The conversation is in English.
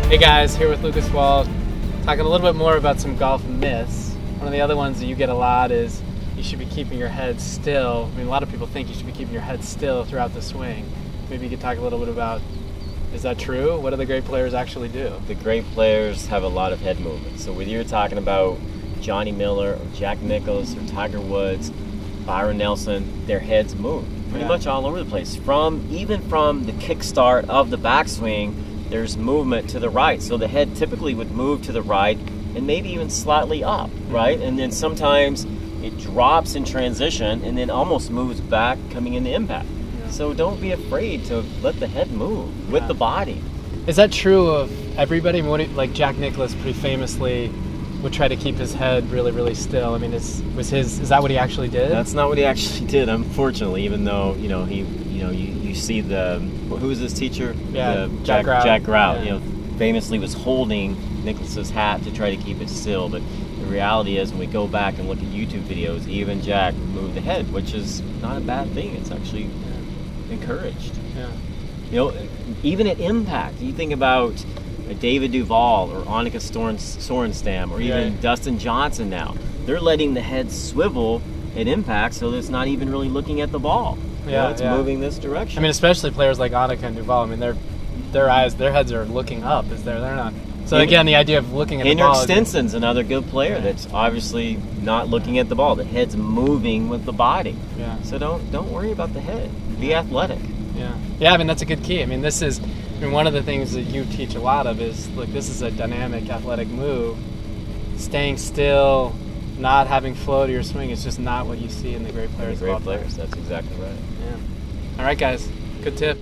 Hey guys, here with Lucas Wald, talking a little bit more about some golf myths. One of the other ones that you get a lot is you should be keeping your head still. I mean, a lot of people think you should be keeping your head still throughout the swing. Maybe you could talk a little bit about, is that true? What do the great players actually do? The great players have a lot of head movement. So whether you're talking about Johnny Miller or Jack Nicklaus or Tiger Woods, Byron Nelson, their heads move pretty much all over the place. Even from the kickstart of the backswing, there's movement to the right. So the head typically would move to the right and maybe even slightly up, right? And then sometimes it drops in transition and then almost moves back coming into impact. Yeah. So don't be afraid to let the head move with the body. Is that true of everybody? I mean, like Jack Nicklaus pretty famously would try to keep his head really, really still. I mean, is that what he actually did? That's not what he actually did, unfortunately, even though, you see who was his teacher? Yeah, Jack Grout. Jack Grout, famously was holding Nicklaus's hat to try to keep it still. But the reality is, when we go back and look at YouTube videos, even Jack moved the head, which is not a bad thing. It's actually encouraged. Yeah. Even at impact, you think about David Duval or Annika Sorenstam or even Dustin Johnson now. They're letting the head swivel at impact so that it's not even really looking at the ball. It's moving this direction. I mean, especially players like Annika and Duval. I mean, their heads are looking up. They're not. So again, the idea of looking at the ball. Henrik Stenson's another good player that's obviously not looking at the ball. The head's moving with the body. Yeah. So don't worry about the head. Be athletic. Yeah. I mean, that's a good key. I mean, one of the things that you teach a lot of is, look, this is a dynamic, athletic move. Staying still, not having flow to your swing is just not what you see in the great players. That's exactly right. Yeah. All right, guys. Good tip.